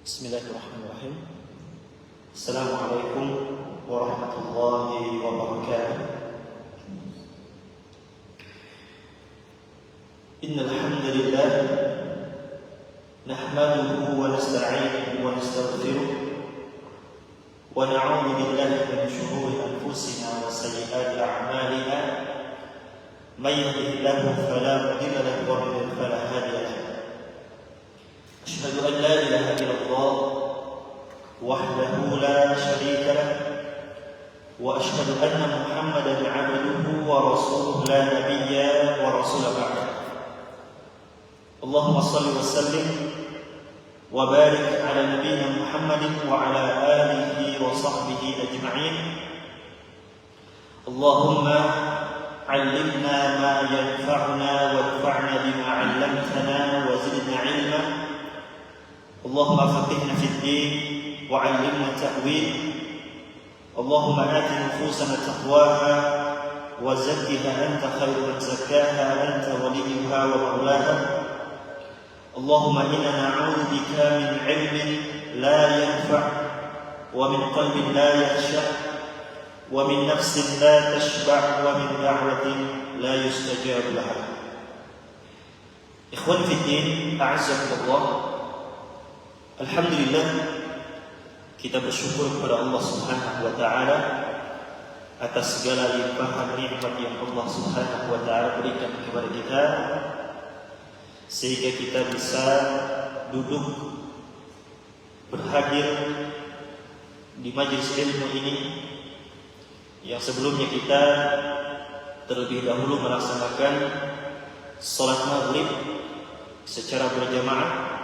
Bismillahirrahmanirrahim. Assalamualaikum warahmatullahi wabarakatuh. Innal hamdalillah nahmaduhu wa nasta'inuhu wa nastaghfiruh wa na'udzu billahi min shururi anfusina wa sayyiati a'malina. May yahdihillahu fala mudilla lahu wa may yudlil fala hadiya lahu. Asyhadu an la ilaha illallah wahdahu la syarika lah wa asyhadu anna Muhammadan 'abduhu wa rasuluhu la nabiyya wa rasula ba'da. Allahumma shalli wa sallim wa barik ala nabiyyina Muhammadin wa ala alihi wa sahbihi ajma'in. Allahumma 'allimna ma yanfa'una wanfa'na bima 'allamtana wa zidna 'ilma. Allahumma faqihna fid din wa 'allimna ta'wil. Allahumma ati nufusana taqwaha wa zakkiha anta khairu man zakkaha anta waliyuha wa maulaha. Allahumma inna na'udzu bika min 'ilmin la yanfa' wa min qalbin la yakhsha' wa min nafsin la tashba' wa min da'watin la yustajab laha. Ikhwan fid din, a'azzakumullah. Alhamdulillah, kita bersyukur kepada Allah Subhanahu wa taala atas segala limpahan nikmat yang Allah Subhanahu wa taala berikan kepada kita, sehingga kita bisa duduk berhadir di majelis ilmu ini yang sebelumnya kita terlebih dahulu melaksanakan salat maghrib secara berjamaah.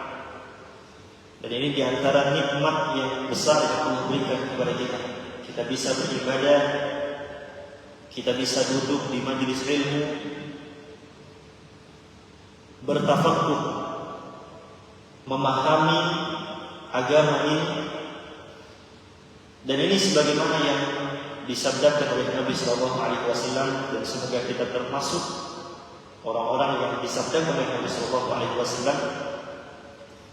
Dan ini diantara nikmat yang besar yang Allah berikan kepada kita. Kita bisa beribadah, kita bisa duduk di majelis ilmu, bertafaqquh, memahami agama ini. Dan ini sebagaimana yang disabdakan oleh Nabi sallallahu alaihi wasallam, dan semoga kita termasuk orang-orang yang disabdakan oleh Nabi sallallahu alaihi wasallam,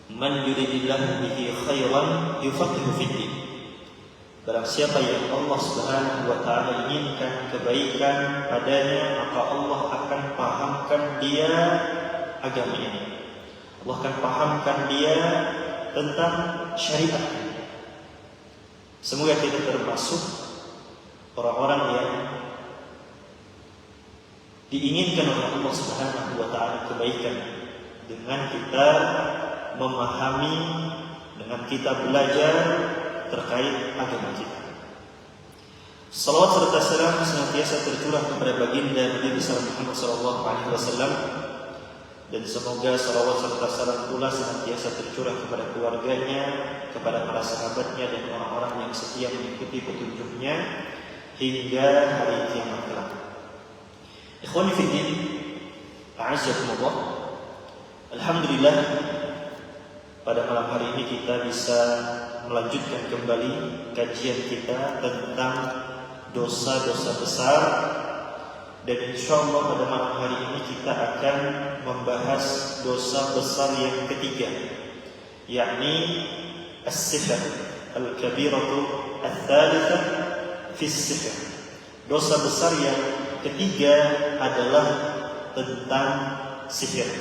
man yuridillahu bihi khairan yufaqihu fid din. Barang siapa yang Allah Subhanahu wa taala inginkan kebaikan padanya, maka Allah akan pahamkan dia agama ini. Allah akan pahamkan dia tentang syariat. Semoga kita termasuk orang-orang yang diinginkan oleh Allah Subhanahu wa taala kebaikan dengan kita memahami, dengan kita belajar terkait agama kita. Salawat serta salam senantiasa tercurah kepada baginda Nabi besar Muhammad sallallahu alaihi wasallam, dan semoga salawat serta salam pula senantiasa tercurah kepada keluarganya, kepada para sahabatnya, dan orang-orang yang setia mengikuti petunjuknya hingga hari kiamat kelak. Ikhwani fi din, a'azzakumullah. Alhamdulillah, pada malam hari ini kita bisa melanjutkan kembali kajian kita tentang dosa-dosa besar. Dan insyaallah pada malam hari ini kita akan membahas dosa besar yang ketiga, yakni as-sihr, al-kabiratu ats-tsalitsah fi as-sihr. Dosa besar yang ketiga adalah tentang sihir.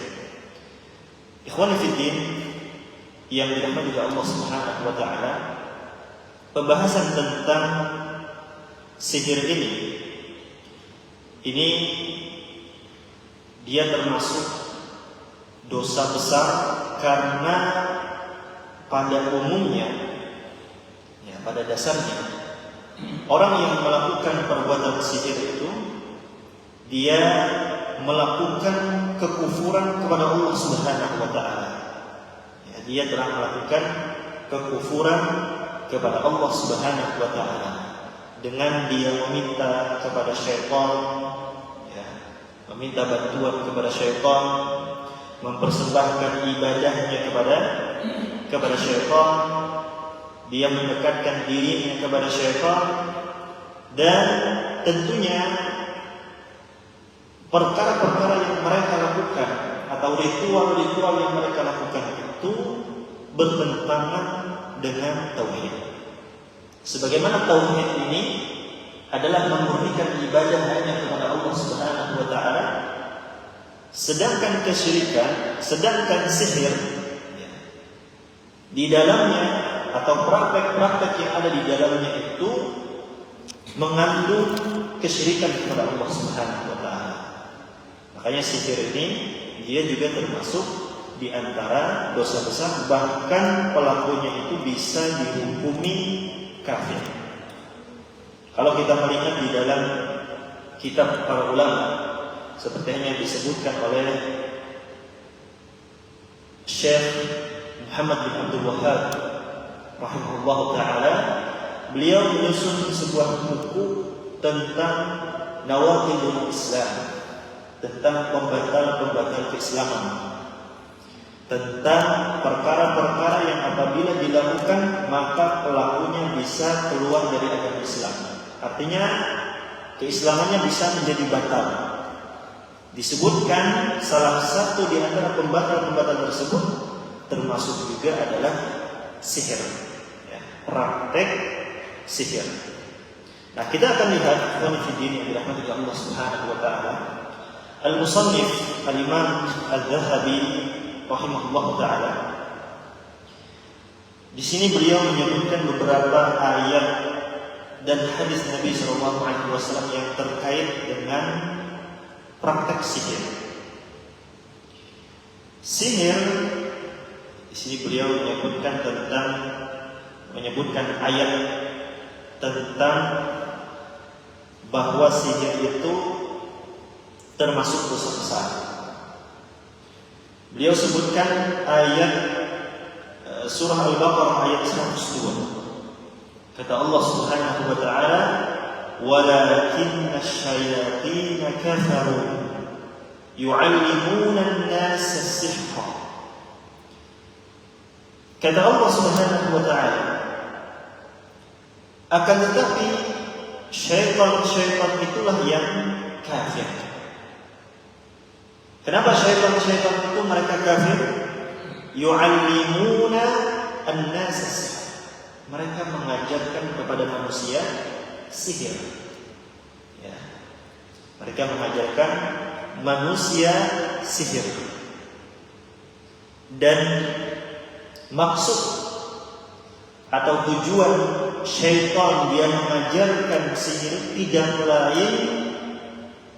Ikhwani fi din yang dirahmati oleh Allah Subhanahu wa taala, pembahasan tentang sihir ini dia termasuk dosa besar, karena pada umumnya, ya, pada dasarnya orang yang melakukan perbuatan sihir itu dia melakukan kekufuran kepada Allah Subhanahu wa taala. Dia telah melakukan kekufuran kepada Allah Subhanahu wa taala dengan dia meminta kepada syaitan, ya, meminta bantuan kepada syaitan, mempersembahkan ibadahnya kepada syaitan, dia mendekatkan dirinya kepada syaitan, dan tentunya perkara-perkara yang mereka lakukan atau ritual-ritual yang mereka lakukan itu bertentangan dengan tauhid. Sebagaimana tauhid ini adalah memurnikan ibadah hanya kepada Allah Subhanahu wa taala, sedangkan kesyirikan, sedangkan sihir di dalamnya atau praktek-praktek yang ada di dalamnya itu mengandung kesyirikan kepada Allah Subhanahu wa taala. Makanya sihir ini dia juga termasuk di antara dosa besar, bahkan pelakunya itu bisa dihukumi kafir. Kalau kita melihat di dalam kitab para ulama seperti yang disebutkan oleh Syekh Muhammad bin Abdul Wahhab rahimahullah taala, beliau menyusun sebuah buku tentang nawaqidul Islam, tentang pembatal-pembatal keislaman, tentang perkara-perkara yang apabila dilakukan maka pelakunya bisa keluar dari agama Islam. Artinya keislamannya bisa menjadi batal. Disebutkan salah satu di antara pembatal-pembatal tersebut termasuk juga adalah sihir, ya, praktek sihir. Nah, kita akan lihat konfidin yang dirahmati Allah Subhanahu wa taala. Al-Musannif Al-Imam Al-Dhahabi rahimahullah taala. Di sini beliau menyebutkan beberapa ayat dan hadis Nabi sallallahu alaihi wasallam yang terkait dengan praktek sihir. Sihir di sini beliau menyebutkan ayat tentang bahwa sihir itu termasuk dosa besar. Beliau sebutkan ayat surah Al-Baqarah ayat 102. Kata Allah Subhanahu wa taala, "Walakinna asy-syayatin kafaru yu'allimuna an-nasa as-sihra." Kata Allah Subhanahu wa taala, akan tetapi syaitan-syaitan itulah yang kafir. Kenapa syaitan-syaitan itu mereka kafir? Yu'allimuna an-nas as-sihr. Mereka mengajarkan kepada manusia sihir. Ya. Mereka mengajarkan manusia sihir. Dan maksud atau tujuan syaitan dia mengajarkan sihir tidak lain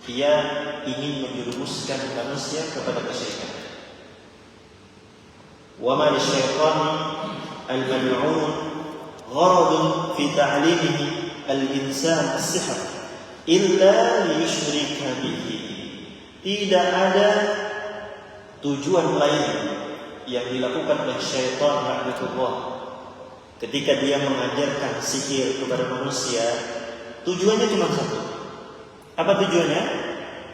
dia ingin menjerumuskan manusia kepada kesyirikan. Wa ma lisyaitani al-mal'un gharadun fi ta'limihi al-insan as-sihr illa liyushrika bihi. Tidak ada tujuan lain yang dilakukan oleh syaitan la'natullah ketika dia mengajarkan sihir kepada manusia. Tujuannya cuma satu. Apa tujuannya?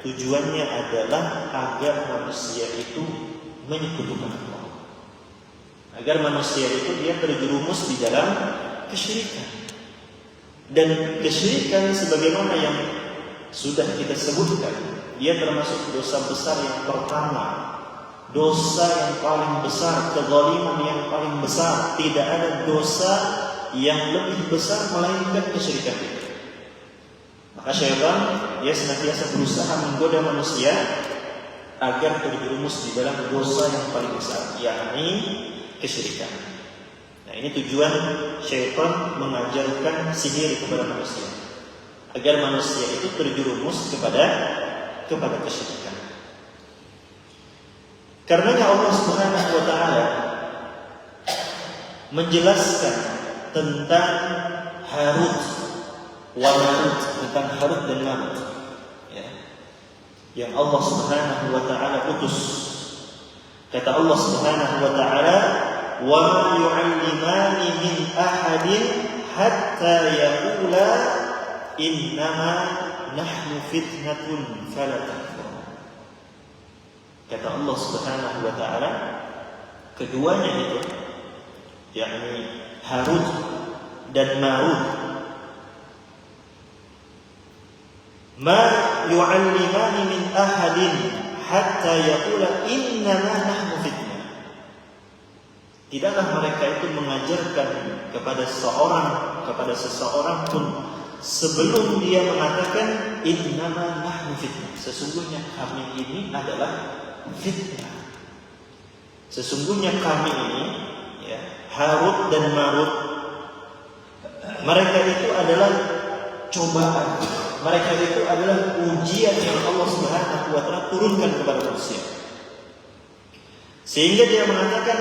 Tujuannya adalah agar manusia itu menyekutukan Allah, agar manusia itu dia terjerumus di dalam kesyirikan. Dan kesyirikan sebagaimana yang sudah kita sebutkan, dia termasuk dosa besar yang pertama, dosa yang paling besar, kezaliman yang paling besar. Tidak ada dosa yang lebih besar melainkan kesyirikan itu. Maka syaitan dia senantiasa berusaha menggoda manusia agar terjerumus di dalam dosa yang paling besar, yakni kesyirikan. Nah, ini tujuan syaitan mengajarkan sihir kepada manusia, agar manusia itu terjerumus kepada kesyirikan. Karenanya Allah Subhanahu wa taala menjelaskan tentang Harut wa Marut, tentang Harut dan Marut, ya, yang Allah Subhanahu wa taala utus. Kata Allah Subhanahu wa taala, "Wa ma yu'allimani min ahadin hatta yaqula innama nahnu fitnatun fala takfur." Kata Allah Subhanahu wa taala, keduanya itu, yakni Harut dan Marut, ma yu'allimani min ahadin hatta yaqula innama nahnu fitnah. tidaklah mereka itu mengajarkan kepada seseorang pun sebelum dia mengatakan innama nahnu fitnah, sesungguhnya kami ini adalah fitnah. Sesungguhnya kami ini, ya, Harut dan Marut, mereka itu adalah cobaan, mereka itu adalah ujian yang Allah Subhanahu wa taala turunkan kepada manusia. Sehingga dia mengatakan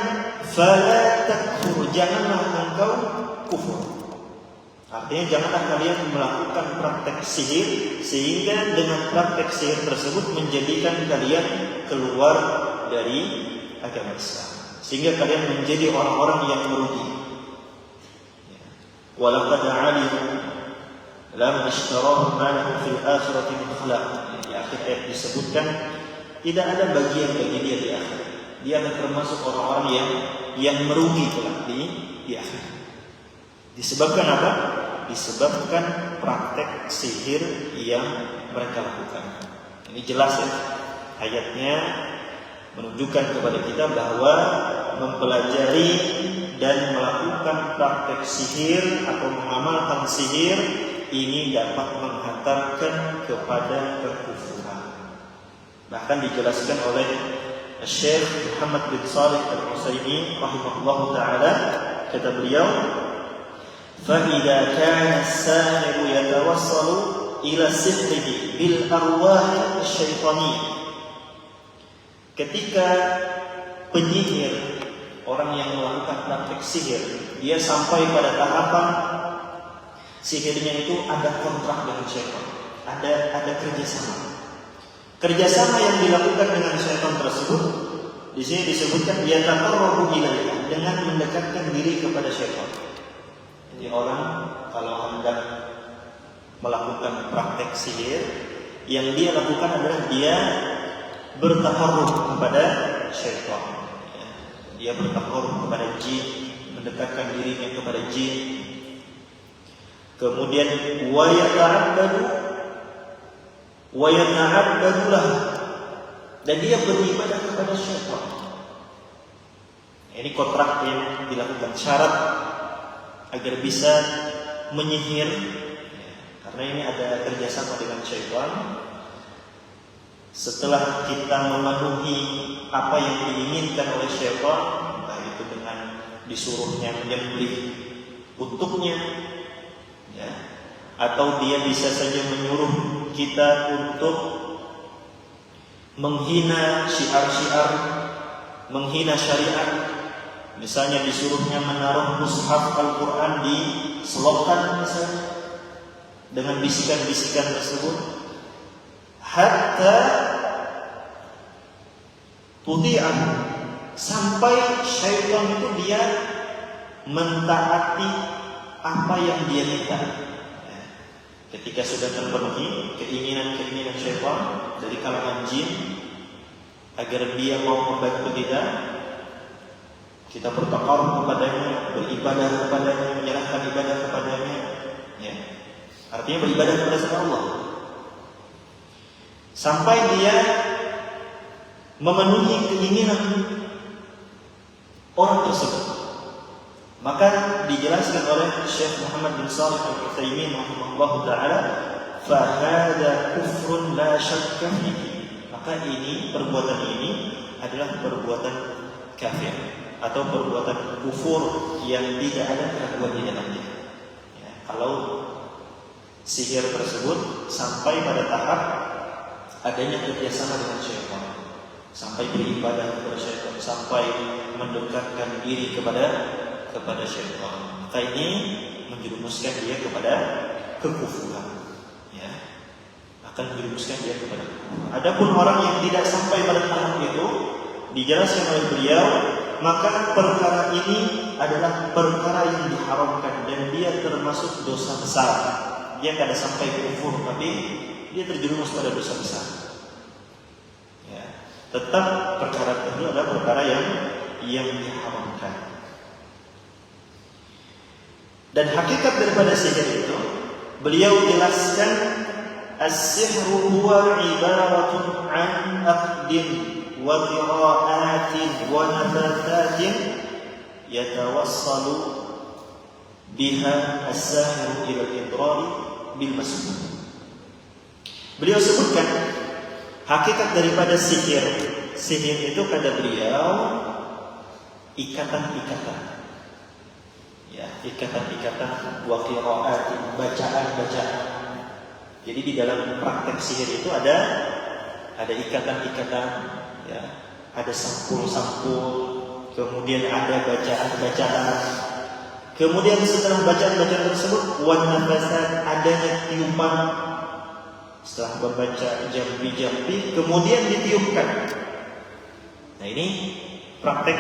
fala takfur, janganlah engkau kufur. Artinya janganlah kalian melakukan praktek sihir sehingga dengan praktek sihir tersebut menjadikan kalian keluar dari agama Islam, sehingga kalian menjadi orang-orang yang merugi. Walaqad 'alimu lam ishtarahu ma lahu fil akhirati min khalaq. Di akhir ayat disebutkan tidak ada bagian bagi dia di akhirat. Dia akan termasuk orang-orang yang merugi kelak di akhir. Disebabkan apa? Disebabkan praktek sihir yang mereka lakukan. Ini jelas ya. Ayatnya menunjukkan kepada kita bahwa mempelajari dan melakukan praktek sihir atau mengamalkan sihir ini dapat menghantarkan kepada kekufuran. Bahkan dijelaskan oleh Syekh Muhammad bin Shalih Al-Utsaimin rahimahullahu taala, kata beliau, fa idza kana as-sahir yatawassalu ila sihrihi bil arwah asy-syaitaniyyah. Ketika penyihir, orang yang melakukan praktik sihir, dia sampai pada tahapan sihirnya itu ada kontrak dengan syaitan, ada kerjasama. Kerjasama yang dilakukan dengan syaitan tersebut di sini disebutkan dia taqarrabu ilaihi, dengan mendekatkan diri kepada syaitan. Jadi orang kalau hendak melakukan praktek sihir, yang dia lakukan adalah dia bertaqarrub kepada syaitan. Dia bertaqarrub kepada jin, mendekatkan dirinya kepada jin. Kemudian wa yata'abbadulah, dan dia beribadah kepada syaitan. Ini kontrak yang dilakukan, syarat agar bisa menyihir, karena ini ada kerjasama dengan syaitan. Setelah kita memenuhi apa yang diinginkan oleh syaitan, entah itu dengan disuruhnya menyembelih untuknya, ya, atau dia bisa saja menyuruh kita untuk menghina syiar-syiar, menghina syariat. Misalnya disuruhnya menaruh mushaf Al-Quran di selokan misalnya, dengan bisikan-bisikan tersebut, hatta tuti'an, sampai syaitan itu dia mentaati apa yang dia minta. Ketika sudah terpenuhi keinginan-keinginan syaitan dari kalangan jin agar dia mau membantu kita bertaqarrub kepadanya, beribadah kepadanya, menyerahkan ibadah kepadanya, ya. Artinya beribadah kepada Allah sampai dia memenuhi keinginan orang tersebut. Maka dijelaskan oleh Syekh Muhammad bin Shalih Al-Utsaimin rahimahullahu taala, fa hadza kufrun la syakka fihi. Maka perbuatan ini adalah perbuatan kafir atau perbuatan kufur yang tidak ada keraguan di dalamnya. Ya, kalau sihir tersebut sampai pada tahap adanya kerjasama dengan syaitan, sampai beribadah kepada syaitan, sampai mendekatkan diri kepada syaitan, maka ini menjerumuskan dia kepada kekufuran, ya, akan menjerumuskan dia kepada kekufuran. Adapun orang yang tidak sampai pada tahap itu, dijelaskan oleh beliau, maka perkara ini adalah perkara yang diharamkan dan dia termasuk dosa besar. Dia tidak sampai kufur, tapi dia terjerumus pada dosa besar. Ya, tetap perkara itu adalah perkara yang diharamkan. Dan hakikat daripada sihir itu, beliau jelaskan, as-sihru huwa ibaratun an aqdin wa qira'atin wa nabathatin yatawassalu biha as-sahiru ila al-idrari bil masbuk. Beliau sebutkan hakikat daripada sihir. Sihir itu kata beliau ikatan-ikatan. Ya, ikatan-ikatan wa qira'at, bacaan-bacaan. Jadi di dalam praktek sihir itu ada ikatan-ikatan, ya, ada sampul-sampul, kemudian ada bacaan-bacaan. Kemudian setelah bacaan-bacaan tersebut wan nafasat, adanya tiupan. Setelah membaca jampi-jampi kemudian ditiupkan. Nah, ini praktek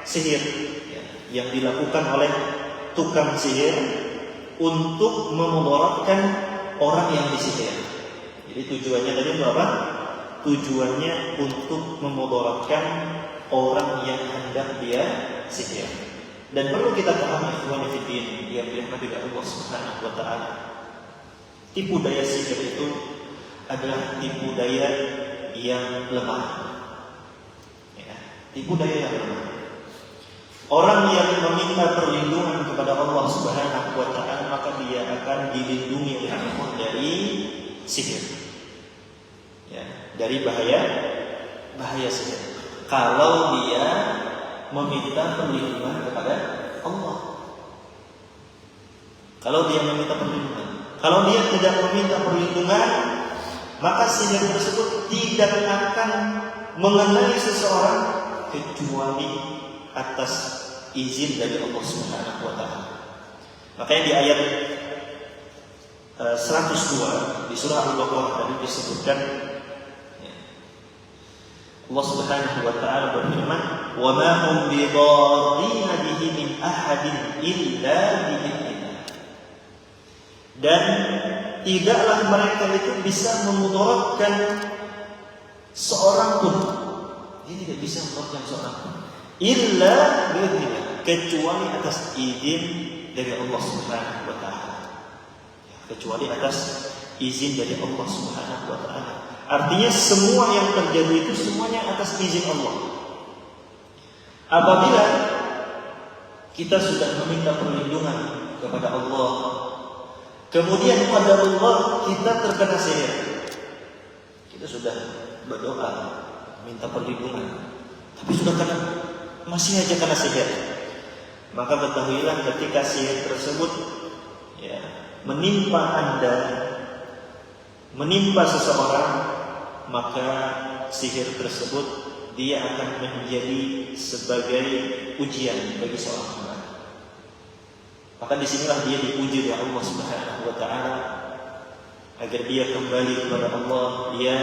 sihir, ya, yang dilakukan oleh tukang sihir untuk memudaratkan orang yang disihir. Jadi tujuannya tadi itu apa? Tujuannya untuk memudaratkan orang yang hendak dia sihir. Dan perlu kita pahami ikhwan fillah yang dirahmati Allah Subhanahu wa taala. Tipu daya sihir itu adalah tipu daya yang lemah. Ya, tipu daya yang lemah. Orang yang meminta perlindungan kepada Allah Subhanahu wa taala maka dia akan dilindungi oleh Allah dari sihir. Ya, dari bahaya sihir. Kalau dia meminta perlindungan kepada Allah. Kalau dia meminta perlindungan. Kalau dia tidak meminta perlindungan, maka sihir tersebut tidak akan mengenai seseorang kecuali atas izin dari Allah Subhanahu wa taala. Makanya di ayat 102 di surah Al-Baqarah tadi disebutkan, ya, Allah Subhanahu wa taala berfirman, "Wa ma hum bidarrina bihi min ahadin illa bi'idznillah." Dan tidaklah mereka itu bisa memudaratkan seorang pun. Dia tidak bisa memudaratkan seorang pun illa bi'idznillah, kecuali atas izin dari Allah Subhanahu wa taala. Ya, kecuali atas izin dari Allah Subhanahu wa taala. Artinya semua yang terjadi itu semuanya atas izin Allah. Apabila kita sudah meminta perlindungan kepada Allah, kemudian pada Allah kita terkena sihir, kita sudah berdoa minta perlindungan, tapi sudah masih aja kena sihir, maka ketahuilah ketika sihir tersebut, ya, menimpa Anda, menimpa seseorang, maka sihir tersebut dia akan menjadi sebagai ujian bagi seorang hamba. Maka disinilah dia diuji oleh Allah Subhanahu wa taala agar dia kembali kepada Allah, dia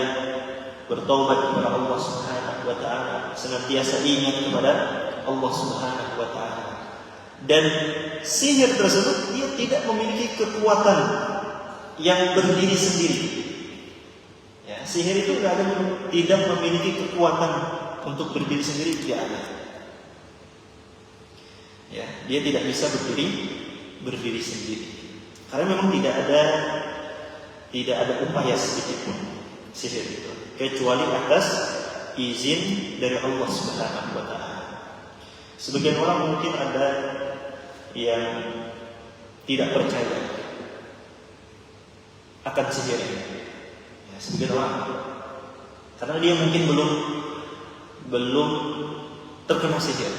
bertaubat kepada Allah Subhanahu wa taala, senantiasa ingat kepada Allah Subhanahu wa taala. Dan sihir tersebut dia tidak memiliki kekuatan yang berdiri sendiri. Ya, sihir itu tidak memiliki kekuatan untuk berdiri sendiri, tidak ada. Ya, dia tidak bisa berdiri sendiri. Karena memang tidak ada upaya sedikit pun sihir itu, kecuali atas izin dari Allah Subhanahu wa taala. Sebagian orang mungkin ada yang tidak percaya akan sihir ini. Ya, sebagian orang karena dia mungkin belum terkena sihir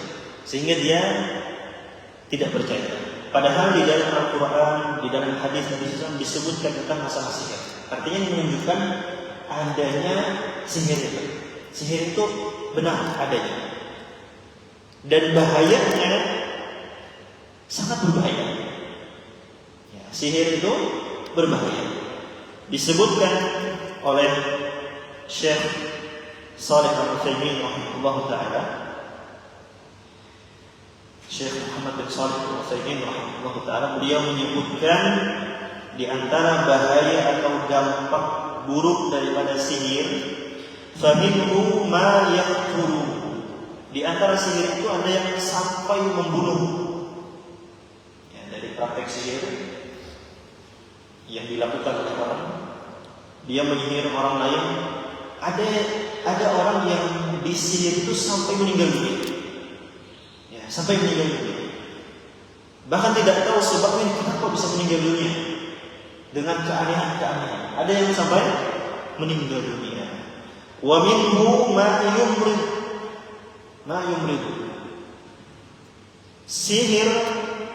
sehingga dia tidak percaya. Padahal di dalam Al-Quran, di dalam hadis Nabi SAW disebutkan tentang masalah sihir. Artinya menunjukkan adanya sihir itu. Sihir itu benar adanya. Dan bahayanya sangat berbahaya. Ya, sihir itu berbahaya. Disebutkan oleh Syekh Shalih Al-Utsaimin rahimahullah taala, Syekh Muhammad bin Shalih Al-Utsaimin rahimahullah taala, beliau menyebutkan di antara bahaya atau dampak buruk daripada sihir, faminhu ma yaqtulu. Di antara sihir itu ada yang sampai membunuh. Ya, dari praktek sihir yang dilakukan oleh orang, dia menyihir orang lain. Ada orang yang disihir itu sampai meninggal dunia. Ya, sampai meninggal dunia. Bahkan tidak tahu sebabnya kenapa bisa meninggal dunia dengan keanehan-keanehan. Ada yang sampai meninggal dunia. Wa minhu ma yumrid. Sihir,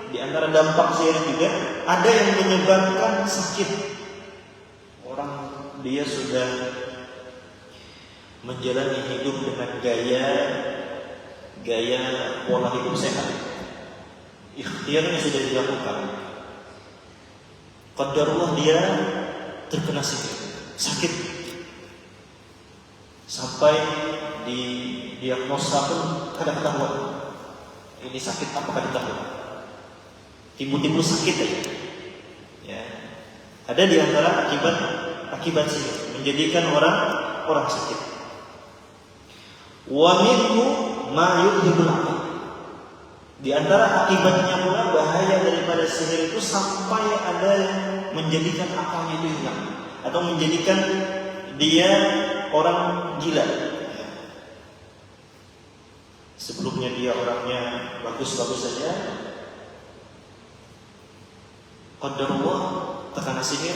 di antara dampak sihir juga ada yang menyebabkan sakit. Orang dia sudah menjalani hidup dengan gaya pola hidup sehat, ikhtiarnya sudah dilakukan. Qadarullah dia terkena sihir, sakit, sampai di diagnosa pun kadang ketahuan ini sakit apakah diketahui. Timbul-timbul sakit aja. Ya. Ada di antara akibat sihir menjadikan orang sakit. Wa minhu ma yudhibul aql. Di antara akibatnya pula bahaya daripada sihir itu sampai ada yang menjadikan akalnya itu hilang atau menjadikan dia orang gila. Sebelumnya dia orangnya bagus-bagus saja, qadarullah terkena sihir,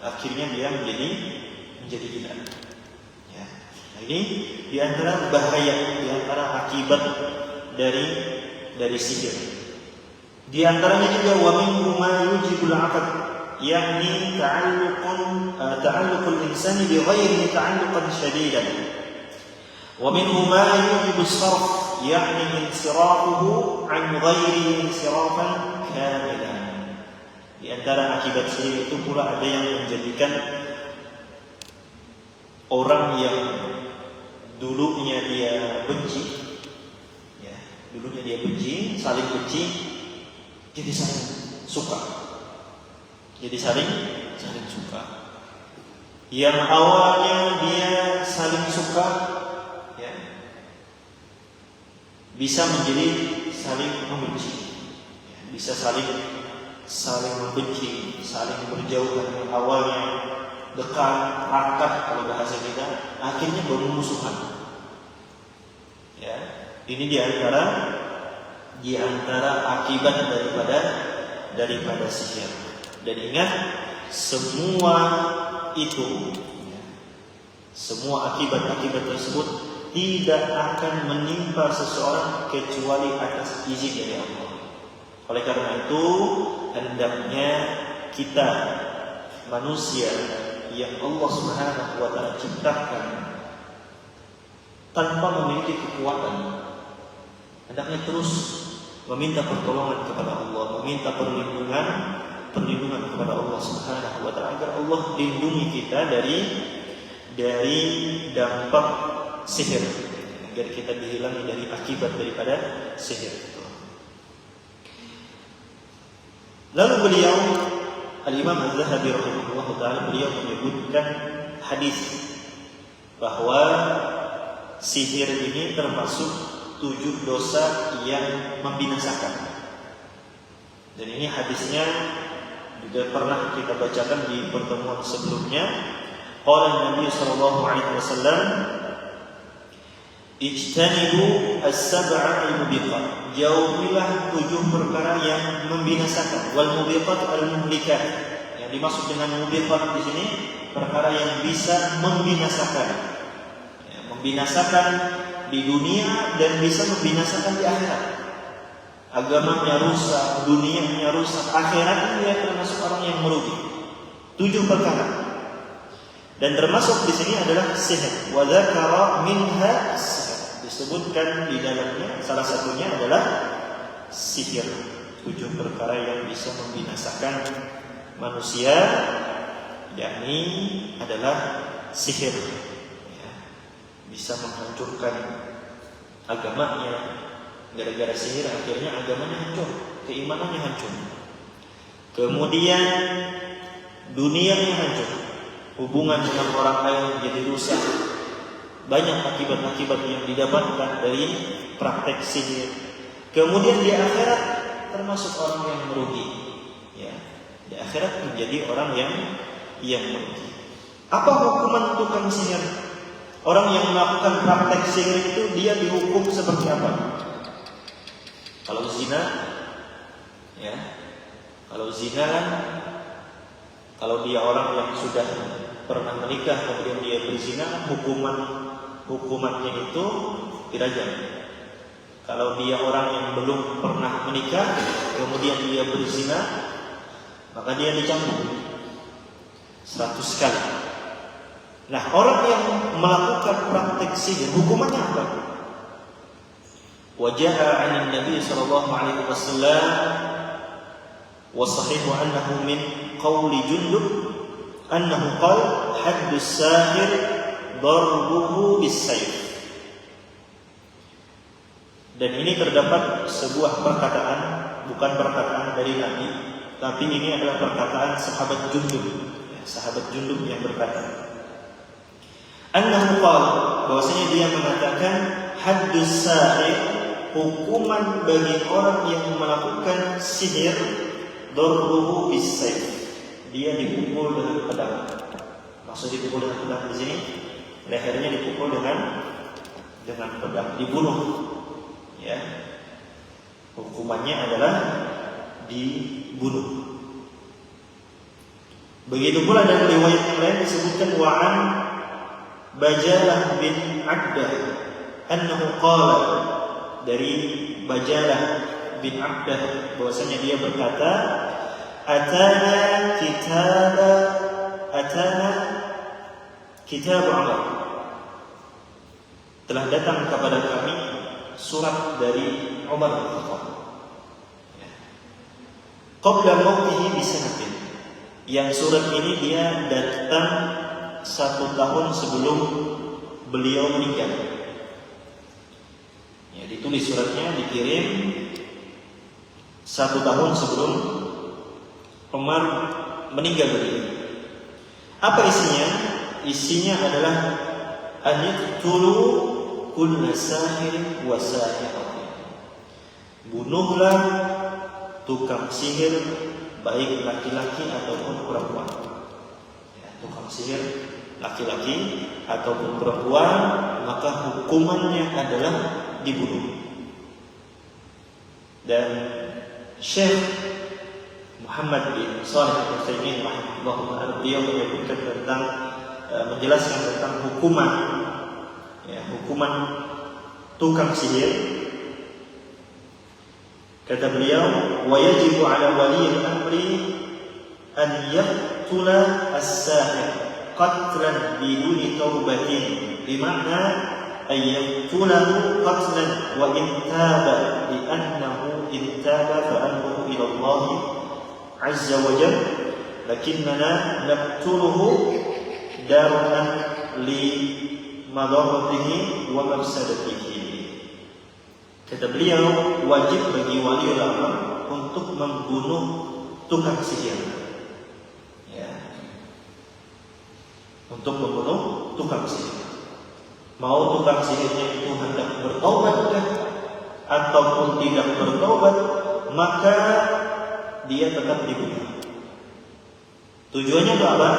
akhirnya dia menjadi gila. Ya. Nah, ini di antara bahaya, di antara akibat dari sihir. Di antaranya juga wa minhu ma yujibul aqd, yakni ta'alluqul insani bi ghairihi ta'alluqan shadidan. Wa minhu ma yujibus sarf, yakni insirafuhu an ghairihi insirafan kamilan. Di antara akibat sihir itu pula ada yang menjadikan orang yang dulunya dia benci, saling benci, jadi saling suka. Yang awalnya dia saling suka, ya, bisa menjadi saling membenci, ya, bisa saling membenci, saling berjauhan. Yang awalnya dekat, rakat kalau bahasa kita, akhirnya bermusuhan. Ya, ini di antara akibat daripada sihir. Dan ingat, semua akibat tersebut tidak akan menimpa seseorang kecuali atas izin dari Allah. Oleh karena itu, hendaknya kita manusia yang Allah Subhanahu wa taala ciptakan tanpa memiliki kekuatan, hendaknya terus meminta pertolongan kepada Allah, meminta perlindungan kepada Allah Subhanahu wa taala agar Allah lindungi kita dari dampak sihir, agar kita dihilangi dari akibat daripada sihir itu. Lalu beliau Al-Imam Az-Zahabi rahimahullah taala beliau menyebutkan hadis bahwa sihir ini termasuk 7 dosa yang membinasakan. Dan ini hadisnya juga pernah kita bacakan di pertemuan sebelumnya. Qala Nabi sallallahu alaihi wasallam, "Ijtanibu as-sab'a al-mubiqat." Jauhilah 7 perkara yang membinasakan. Wal mubiqat al-muhlikat. Yang dimaksud dengan mubiqat di sini perkara yang bisa membinasakan. Ya, membinasakan di dunia dan bisa membinasakan di akhirat. Agamanya rusak, dunianya rusak, akhiratnya dia termasuk orang yang merugi. 7 perkara. Dan termasuk di sini adalah sihir. Wa dzakara minha as-sihr. Disebutkan di dalamnya salah satunya adalah sihir. 7 perkara yang bisa membinasakan manusia, yakni adalah sihir. Ya, bisa menghancurkan agamanya. Gara-gara sihir akhirnya agamanya hancur, keimanannya hancur. Kemudian dunianya hancur, hubungan dengan orang lain jadi rusak. Banyak akibat-akibat yang didapatkan dari praktek sihir. Kemudian di akhirat termasuk orang yang merugi. Ya, di akhirat menjadi orang yang merugi. Apa hukuman tukang sihir? Orang yang melakukan praktek sihir itu dia dihukum seperti apa? Kalau zina, ya, kalau zina kan, kalau dia orang yang sudah pernah menikah kemudian dia berzina, hukumannya itu dirajam. Kalau dia orang yang belum pernah menikah kemudian dia berzina, maka dia dicambuk 100 kali. Nah, orang yang melakukan praktek sihir hukumannya apa? Wajaha 'an Nabi sallallahu alaihi wasallam wa sahihu annahu min qawli Jundub annahu qala haddus sahir darbuhu bis-sayf. Dan ini terdapat sebuah perkataan, bukan perkataan dari Nabi, tapi ini adalah perkataan sahabat Jundub, sahabat Jundub yang berkata, annahu qala, bahwasanya dia mengatakan haddus sahir, hukuman bagi orang yang melakukan sihir, darbuhu bis-sayf, dia dipukul dengan pedang. Maksud dipukul dengan pedang di sini, lehernya dipukul dengan pedang, dibunuh. Ya, hukumannya adalah dibunuh. Begitu pula dalam riwayat yang lain disebutkan wa'an Bajalah bin Abdah annahu qala, dari Bajalah bin Abdah bahwasanya dia berkata, atana kitab Umar, telah datang kepada kami surat dari Umar bin Khattab. Qabla mautihi bisanatin, yang surat ini dia datang 1 tahun sebelum beliau meninggal. Ya, ditulis suratnya, dikirim 1 tahun sebelum Umar meninggal dunia. Apa isinya? Isinya adalah aniqtulu kulla sahirin wa sahiratin, bunuhlah tukang sihir baik laki-laki ataupun perempuan. Ya, tukang sihir laki-laki ataupun perempuan, maka hukumannya adalah dibunuh. Dan Syekh Muhammad bin Shalih Al-Utsaimin rahimahullah, beliau menyebutkan tentang menjelaskan tentang hukuman tukang sihir. Kata beliau, wa yajibu ala wali al-amri an yaqtula as-sahir qatlan biduni taubatin, bima'na ay yaqtulahu qatlan wa in taba li annahu in taba fa amruhu ila Allah azza wa jalla, lakinnana naqtuluhu daran li madaratihi wa mafsadatihi. Kata beliau, wajib bagi wali ulama untuk membunuh tukang sihir. Ya. Untuk membunuh tukang sihir. Mau tukang sihirnya itu hendak bertaubatkah ataupun tidak bertaubat, maka dia tetap dibunuh. Tujuannya apa?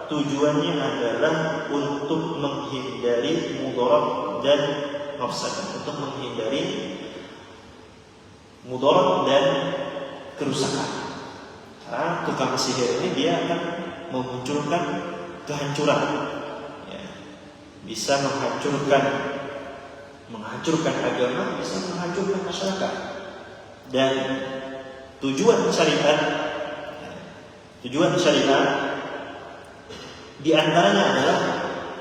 Tujuannya adalah untuk menghindari mudarat dan mafsadah, untuk menghindari mudarat dan kerusakan. Karena tukang sihir ini dia akan memunculkan kehancuran, ya. Bisa menghancurkan agama, bisa menghancurkan masyarakat. Dan tujuan syariat di antaranya adalah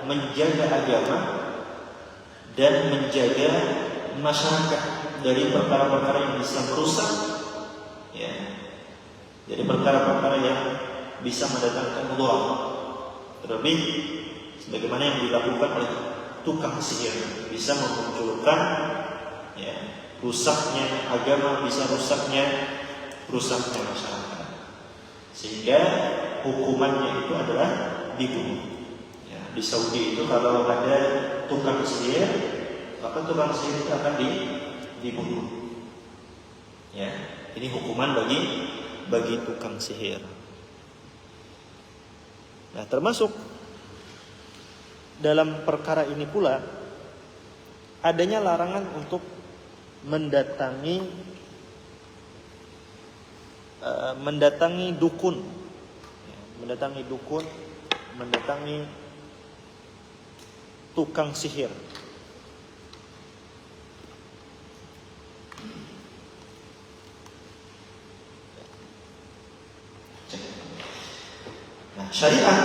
menjaga agama dan menjaga masyarakat dari perkara-perkara yang bisa merusak, ya, dari perkara-perkara yang bisa mendatangkan mudarat. Terlebih sebagaimana yang dilakukan oleh tukang sihir, bisa memunculkan, ya, rusaknya agama, bisa rusaknya masyarakat. Sehingga hukumannya itu adalah dibunuh. Ya, di Saudi itu kalau ada tukang sihir, maka tukang sihir itu akan dibunuh. Ya, ini hukuman bagi tukang sihir. Nah, termasuk dalam perkara ini pula adanya larangan untuk mendatangi dukun, mendatangi tukang sihir. Nah, syariat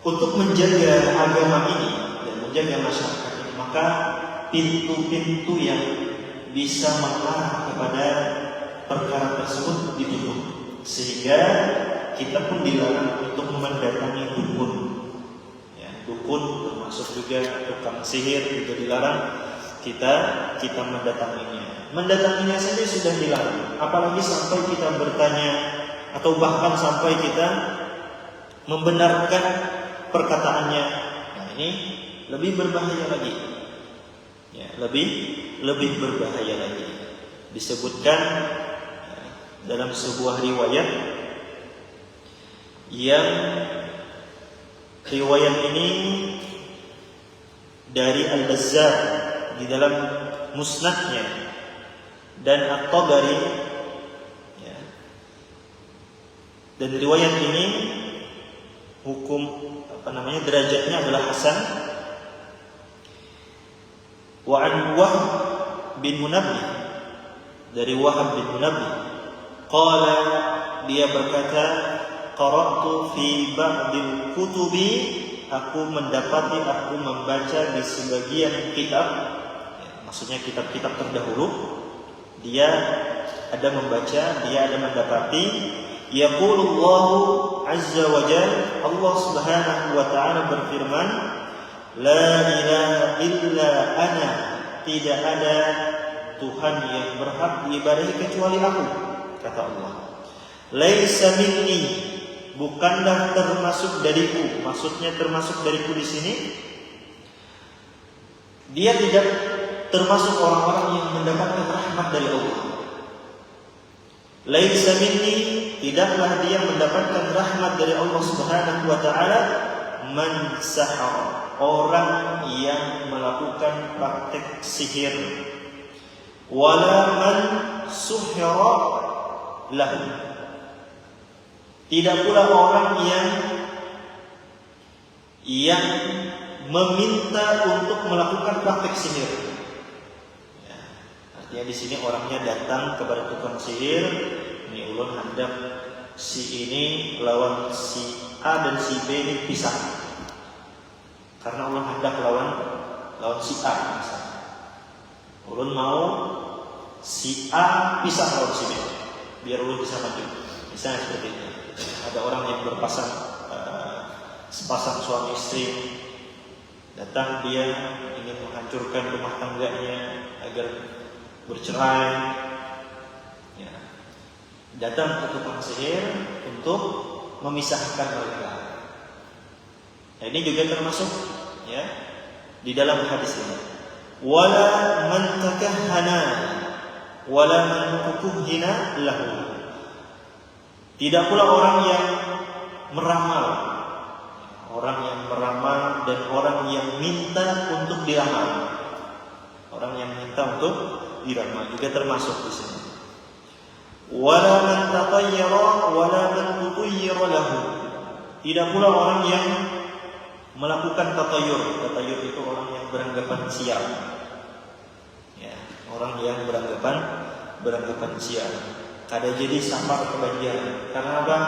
untuk menjaga agama ini dan menjaga masyarakat ini, maka pintu-pintu yang bisa mengarah kepada perkara tersebut ditutup, sehingga kita pun dilarang untuk mendatangi dukun. Ya, dukun termasuk juga tukang sihir juga dilarang kita mendatanginya. Mendatanginya saja sudah dilarang, apalagi sampai kita bertanya atau bahkan sampai kita membenarkan perkataannya. Nah, ini lebih berbahaya lagi. Ya, lebih berbahaya lagi. Disebutkan dalam sebuah riwayat yang riwayat ini dari Al-Bazzar di dalam musnadnya dan At-Tabari, ya. Dan riwayat ini derajatnya adalah hasan. Wa an Wahb bin Munabbih, dari Wahab bin Munabbih, qala, dia berkata, qara'tu fi ba'dil kutubi, aku membaca di sebagian kitab, ya, maksudnya kitab-kitab terdahulu, dia ada mendapati, yaqulullahu azza wa jalla, Allah Subhanahu wa ta'ala berfirman, la ilaha illa ana, tidak ada Tuhan yang berhak diibadahi kecuali aku, kata Allah. Laisa minni, bukanlah termasuk dariku. Maksudnya termasuk dariku di sini, dia tidak termasuk orang-orang yang mendapatkan rahmat dari Allah. Laisa minni, tidaklah dia mendapatkan rahmat dari Allah Subhanahu wa ta'ala, man sahara, orang yang melakukan praktek sihir, wala man suhira lahu, tidak pula orang yang meminta untuk melakukan praktek sihir. Ya, artinya di sini orangnya datang kepada tukang sihir, ini ulun hendak si ini lawan si A dan si B ini pisah, karena ulun hendak lawan si A misalnya. Ulun mau si A pisah lawan si B, biar ulun bisa maju. Misalnya seperti itu. Ada orang yang sepasang suami istri, datang, dia ingin menghancurkan rumah tangganya agar bercerai. Ya. Datang ke tukang sihir untuk memisahkan mereka. Nah, ini juga termasuk, ya, di dalam hadis ini. Wala man takahhana wala man tukuhhina lahu, tidak pula orang yang meramal dan orang yang minta untuk diramal. Orang yang minta untuk diramal juga termasuk di sini. Wala man tatayyara wala man tutayyara lahu, tidak pula orang yang melakukan tatayyur. Tatayyur itu orang yang beranggapan sial. Ya, orang yang beranggapan sial. Kada jadi safar ke Banjar. Karena apa?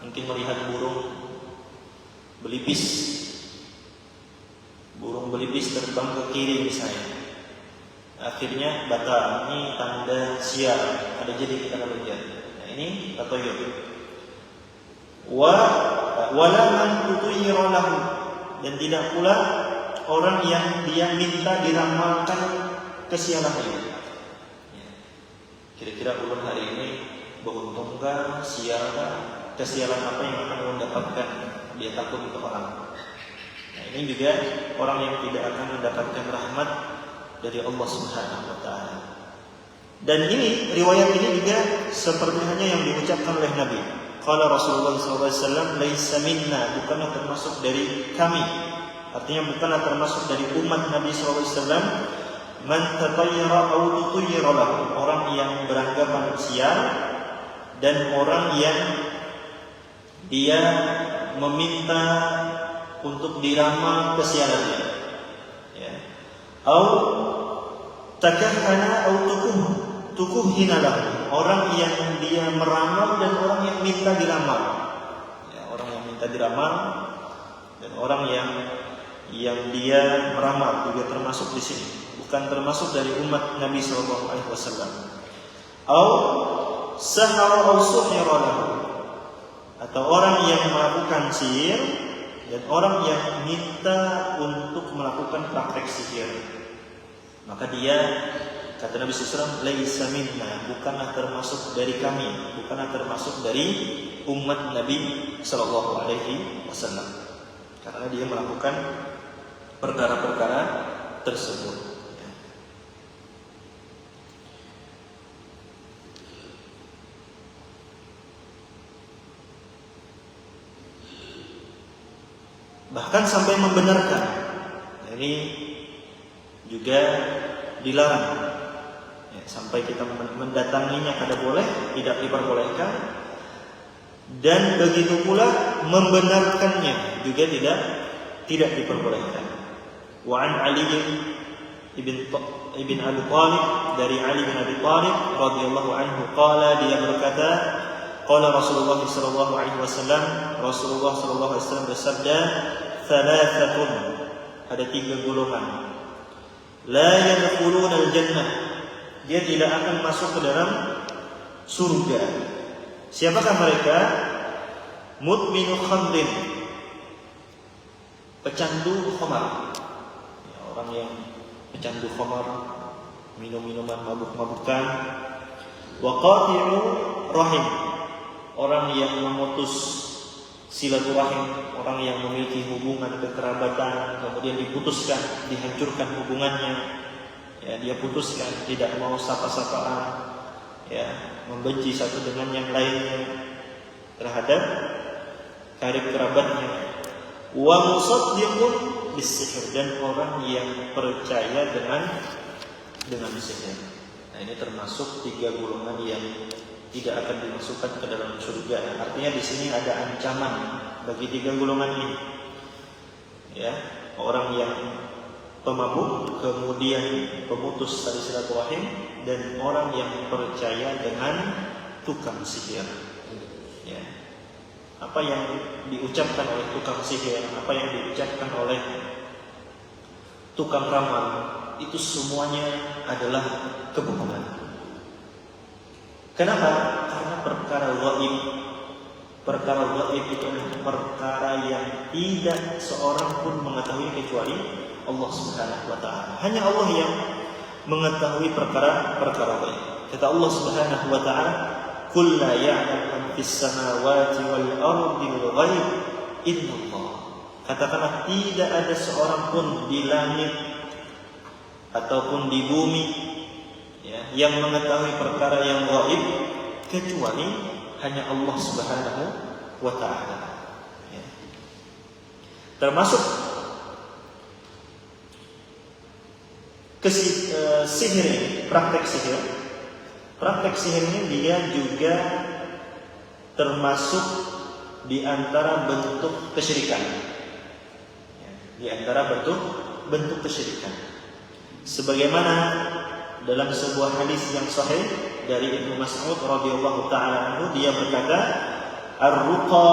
Mungkin melihat burung belipis terbang ke kiri misalnya. Akhirnya batal, ini tanda sial. Ada jadi kita ke Banjar. Nah, ini tatayyur. Wala man tutayyara lahu, dan tidak pula orang yang dia minta diramalkan kesialannya. Kira-kira ulun hari ini beruntungkah, sialkah, kesialan apa yang akan ulun dapatkan? Dia takut untuk orang. Nah, ini juga orang yang tidak akan mendapatkan rahmat dari Allah Subhanahu wa ta'ala. Dan ini, riwayat ini juga seperti hanya yang diucapkan oleh Nabi. Qala Rasulullah SAW, laisa minna, bukanlah termasuk dari kami. Artinya bukanlah termasuk dari umat Nabi SAW, man tatayyara aw tutayyara lahu, orang yang beranggapan sial dan orang yang dia meminta untuk diramal kesialannya, ya. Au takahhana au tukuhhina lahu, orang yang dia meramal dan orang yang minta diramal, ya, orang yang minta diramal dan orang yang dia meramal juga termasuk di sini, bukan termasuk dari umat Nabi sallallahu alaihi wasallam. Au sahara au suhira lahu, atau orang yang melakukan sihir dan orang yang minta untuk melakukan praktek sihir, maka dia, kata Nabi SAW, laisa minna, bukanlah termasuk dari kami, bukanlah termasuk dari umat Nabi Sallallahu Alaihi Wasallam, karena dia melakukan perkara-perkara tersebut. Bahkan sampai membenarkan, ini juga dilarang, ya, sampai kita mendatanginya kada boleh, tidak diperbolehkan, dan begitu pula membenarkannya juga tidak diperbolehkan. Wa an Ali ibn Abi Thalib, dari Ali bin Abi Thalib radhiyallahu anhu, qala, dia berkata, qala Rasulullah sallallahu alaihi wasallam, Rasulullah sallallahu alaihi wasallam bersabda, thalathatun, ada 3 golongan, la yadkhuluna al-jannah, dia tidak akan masuk ke dalam surga. Siapakah mereka? Mudminu khamrin, pecandu khamar, ya, orang yang pecandu khamar, minum-minuman mabuk-mabukan. Wa qati'u rahim, orang yang memutus silaturahim, orang yang memiliki hubungan kekerabatan kemudian diputuskan, dihancurkan hubungannya, ya, dia putuskan, tidak mau sapa-sapaan, ya, membenci satu dengan yang lainnya terhadap karib kerabatnya. Wa musaddiqun bis-sihr, dan orang yang percaya dengan sihir. Nah, ini termasuk 3 golongan yang tidak akan dimasukkan ke dalam surga. Artinya di sini ada ancaman bagi 3 golongan ini, ya, orang yang pemabuk kemudian pemutus tali silaturahim, dan orang yang percaya dengan tukang sihir, ya. Apa yang diucapkan oleh tukang sihir, apa yang diucapkan oleh tukang ramal, itu semuanya adalah kebohongan. Kenapa? Karena perkara gaib itu adalah perkara yang tidak seorang pun mengetahui kecuali Allah Subhanahu wa taala. Hanya Allah yang mengetahui perkara gaib. Kata Allah Subhanahu wa taala, "Qul la ya'lamu man fis samawati wal ardi al-ghaib illallah." Katakanlah, tidak ada seorang pun di langit ataupun di bumi, ya, yang mengetahui perkara yang gaib kecuali hanya Allah Subhanahu wa taala, ya. Termasuk sihir ini, praktek sihir ini dia juga termasuk di antara bentuk kesyirikan, ya, di antara bentuk kesyirikan. Sebagaimana dalam sebuah hadis yang sahih dari Ibnu Mas'ud radhiyallahu taala anhu, dia berkata, ar-ruqa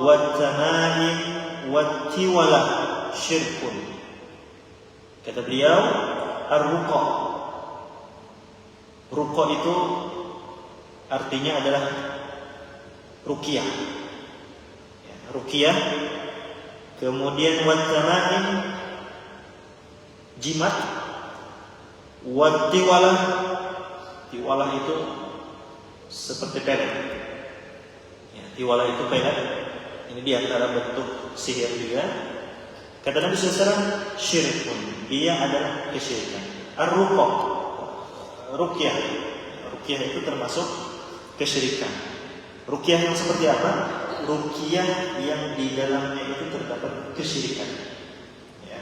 wat-tama'im wat-tiwalah syirkun. Kata beliau, ar-ruqa, ruqa itu artinya adalah ruqyah, ya, ruqyah. Kemudian wat-tama'im, jimat. Wat-tiwalah, tiwalah itu seperti pelet, ya, tiwalah itu pelet. Ini di antara bentuk sihir juga. Kata Nabi SAW, syirkun, dia adalah kesyirikan. Ar-ruqa, ruqyah, ruqyah itu termasuk kesyirikan. Ruqyah yang seperti apa? Ruqyah yang di dalamnya itu terdapat kesyirikan, ya.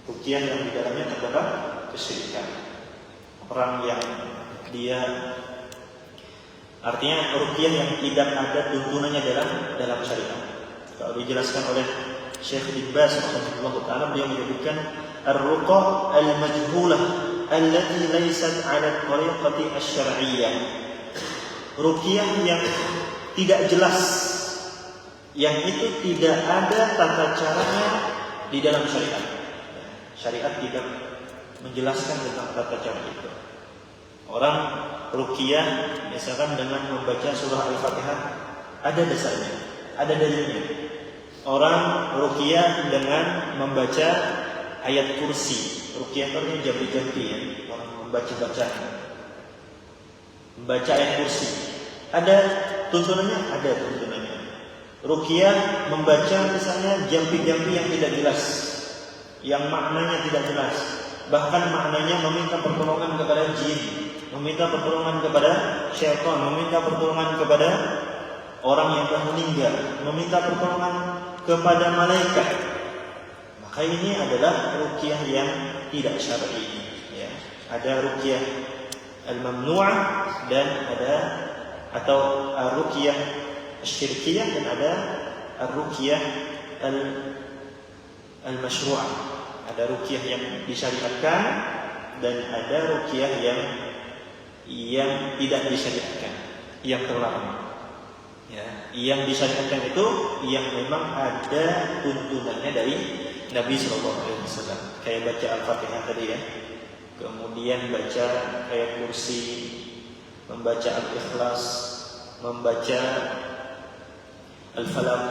Ruqyah yang di dalamnya terdapat kesyirikan. Orang yang dia artinya ruqyah yang tidak ada tuntunannya dalam syariat. Kalau dijelaskan oleh Syekh Ibn Baz rahimahullah taala, dia menyebutkan ar-ruqa al-majhulah allati laysat 'ala tariqati asy-syar'iyyah. Ruqyah yang tidak jelas, yang itu tidak ada tata caranya di dalam syariat. Syariat tidak menjelaskan tentang tata cara itu. Orang ruqyah misalkan dengan membaca surah Al-Fatihah, ada dasarnya, ada dalilnya. Orang ruqyah dengan membaca ayat kursi, ruqyah itu jampi-jampi ya, orang membaca ayat kursi. Ada tuntunannya, ada tuntunannya. Ruqyah membaca misalnya jampi-jampi yang tidak jelas, yang maknanya tidak jelas, bahkan maknanya meminta pertolongan kepada jin, meminta pertolongan kepada syaitan, meminta pertolongan kepada orang yang telah meninggal, meminta pertolongan kepada malaikat. Maka ini adalah ruqyah yang tidak syar'i ya. Ada ruqyah al-mamnu'ah dan ada atau ruqyah syirkiyah dan ada ruqyah al-masyru'ah. Ada ruqyah yang disyariatkan dan ada ruqyah yang tidak disyariatkan, yang terlarang. Ya, yang disyariatkan itu yang memang ada tuntunannya dari Nabi Sallallahu Alaihi Wasallam. Kayak baca Al-Fatihah tadi ya, kemudian baca ayat kursi, membaca Al-Ikhlas, membaca Al-Falaq,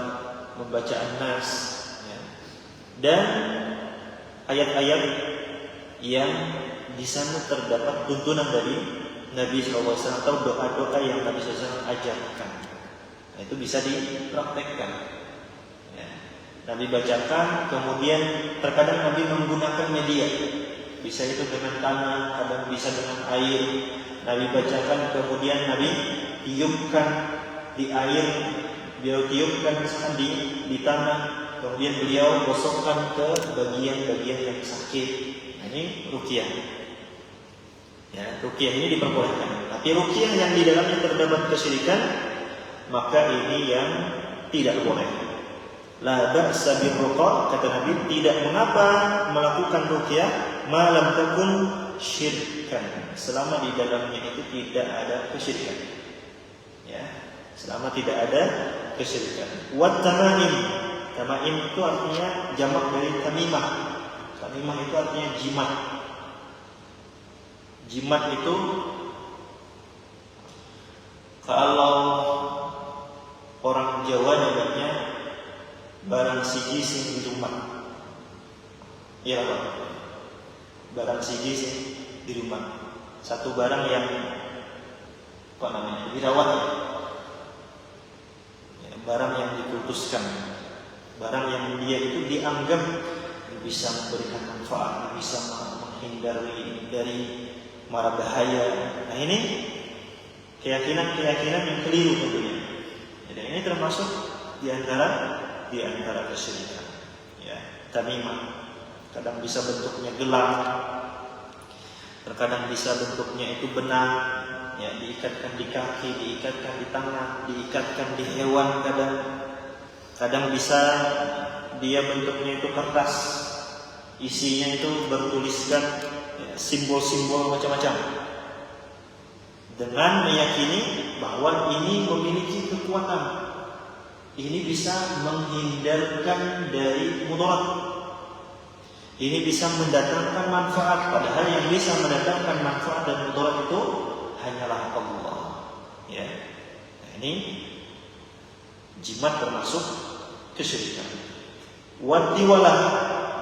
membaca An-Nas, ya. Dan ayat-ayat yang di sana terdapat tuntunan dari Nabi SAW atau doa-doa yang Nabi SAW ajarkan. Nah, itu bisa dipraktekkan. Ya. Nabi bacakan, kemudian terkadang Nabi menggunakan media. Bisa itu dengan tanah, kadang bisa dengan air. Nabi bacakan, kemudian Nabi tiupkan di air, beliau tiupkan misalkan di tanah, kemudian beliau gosokkan ke bagian-bagian yang sakit. Nah, ini ruqyah. Ya, ruqyah ini diperbolehkan. Tapi ruqyah yang di dalamnya terdapat kesyirikan, maka ini yang tidak boleh. La ba'sa birruqa, kata Nabi, tidak mengapa melakukan ruqyah ma lam takun syirkan, selama di dalamnya itu tidak ada kesyirikan. Ya, selama tidak ada kesyirikan. Wat tamaim, tamaim itu artinya jamak dari tamimah. Tamimah itu artinya jimat. Jimat itu kalau orang Jawa nyebutnya barang siji sing dirumat. Iya, Pak. Barang siji sing dirumat. Satu barang yang dirawat. Ya, barang yang diputuskan. Barang yang dia itu dianggap bisa memberikan manfaat, bisa menghindari dari mara bahaya. Nah, ini keyakinan-keyakinan yang keliru tentunya. Jadi ini termasuk di antara kesyirikan. Ya, tamimah. Kadang bisa bentuknya gelang, terkadang bisa bentuknya itu benang, ya, diikatkan di kaki, diikatkan di tangan, diikatkan di hewan. Kadang bisa dia bentuknya itu kertas, isinya itu bertuliskan ya, simbol-simbol macam-macam, dengan meyakini bahwa ini memiliki kekuatan, ini bisa menghindarkan dari mudarat, ini bisa mendatangkan manfaat. Padahal yang bisa mendatangkan manfaat dan mudarat itu hanyalah Allah. Ya, nah, ini jimat termasuk kesyirikan. Watiwalah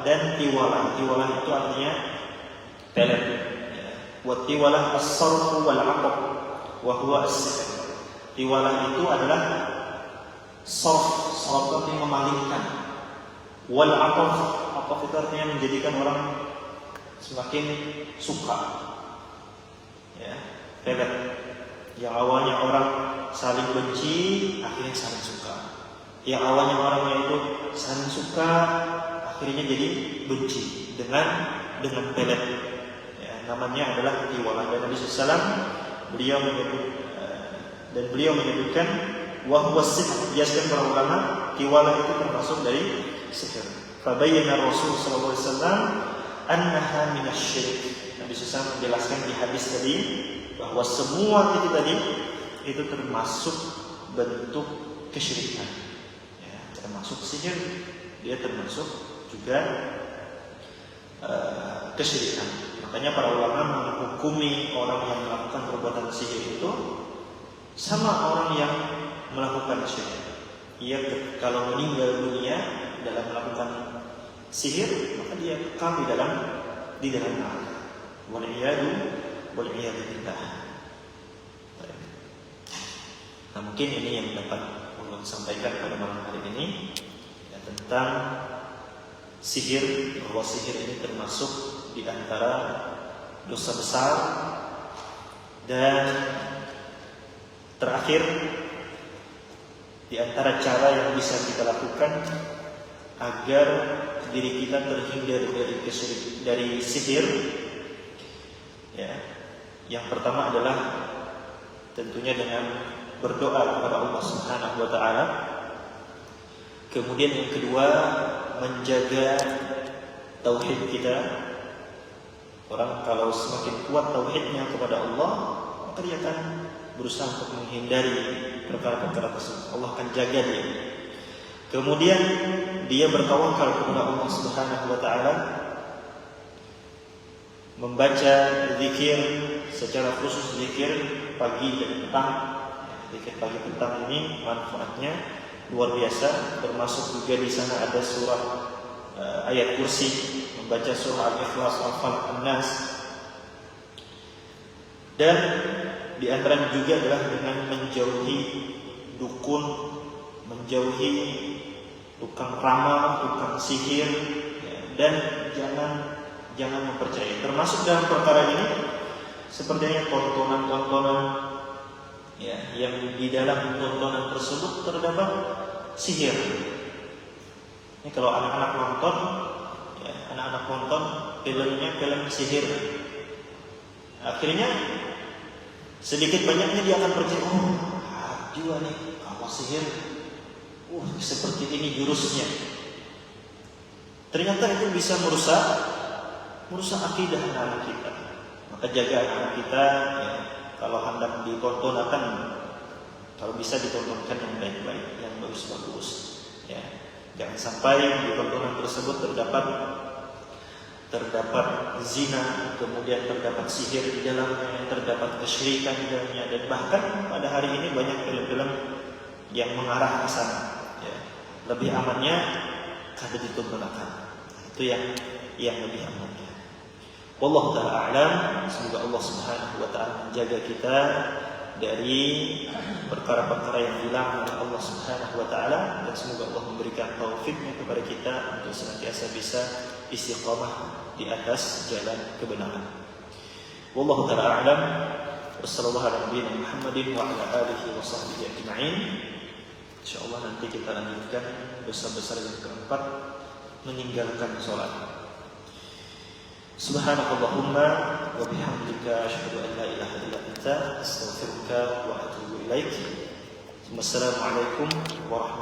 dan tiwalah. Tiwalah itu artinya pelet. Watiwalah as-sarfu wal 'aqab wa huwa as-sihr. Tiwalah itu adalah sarf, sarf itu memalingkan. Wal 'aqab, 'aqab itu artinya menjadikan orang semakin suka. Ya, pelet. Yang awalnya orang saling benci, akhirnya saling suka. Yang awalnya orangnya itu saling suka, akhirnya jadi benci dengan pelet. namanya adalah tiwalah. Dan Nabi SAW beliau menyebutkan wahwa sihir. Biasanya para ulama tiwalah itu termasuk dari sihir. Fabayyana Rasul sallallahu alaihi wasallam annaha minasyirik. Nabi SAW menjelaskan di hadis tadi bahwa semua itu tadi itu termasuk bentuk kesyirikan. Ya, termasuk sihir, dia termasuk juga kesyirikan. Makanya para ulama menghukumi orang yang melakukan perbuatan sihir itu sama orang yang melakukan syirik. Ia kalau meninggal dunia dalam melakukan sihir, maka dia kekal di dalam neraka. Wal'iyadu billah. Nah, mungkin ini yang dapat Allah sampaikan pada malam hari ini ya, tentang sihir, bahwa sihir ini termasuk di antara dosa besar. Dan terakhir, di antara cara yang bisa kita lakukan agar diri kita terhindar dari sihir, ya, yang pertama adalah tentunya dengan berdoa kepada Allah Subhanahu wa taala. Kemudian yang kedua, menjaga tauhid kita. Orang kalau semakin kuat tauhidnya kepada Allah, maka dia akan berusaha untuk menghindari perkara-perkara tersebut. Allah akan jaga dia. Kemudian dia bertawakal kepada Allah Subhanahu wa taala, membaca zikir secara khusus, zikir pagi dan petang. Zikir pagi petang ini manfaatnya luar biasa. Termasuk juga di sana ada surah ayat kursi, membaca surah Al-Ikhlas, Al-Falaq, An-Nas. Dan di antaranya juga adalah dengan menjauhi dukun, menjauhi tukang ramal, tukang sihir, ya, dan jangan mempercayai. Termasuk dalam perkara ini sepertinya tontonan-tontonan, ya, yang di dalam tontonan tersebut terdapat sihir. Ini kalau anak-anak nonton, ya, anak-anak nonton filmnya film sihir, akhirnya sedikit banyaknya dia akan percaya, oh juga nih kalau sihir, seperti ini jurusnya. Ternyata itu bisa merusak akidah anak kita. Maka jaga anak kita, ya, kalau hendak ditontonkan, kalau bisa ditontonkan yang baik-baik, yang bagus-bagus, ya. Jangan sampai di tontonan tersebut terdapat zina, kemudian terdapat sihir di dalamnya, terdapat kesyirikan di dalamnya, dan bahkan pada hari ini banyak film-film yang mengarah ke sana. Ya. Lebih amannya kada ditontonkan. Itu yang lebih amannya. Wallahu ta'ala a'lam. Semoga Allah Subhanahu wa ta'ala menjaga kita dari perkara-perkara yang dilarang oleh Allah Subhanahu wa ta'ala, dan semoga Allah memberikan taufiknya kepada kita untuk senantiasa bisa istiqamah di atas jalan kebenaran. Wallahu ta'ala a'lam. Wassallallahu ala nabiyina Muhammadin wa ala alihi wa sahbihi ajma'in. Insyaallah nanti kita lanjutkan dosa besar yang keempat, meninggalkan salat. Subhanakallahumma wa bihamdika asyhadu an la ilaha illa anta astaghfiruka wa atubu ilaik. Wassalamualaikum warahmatullahi wabarakatuh.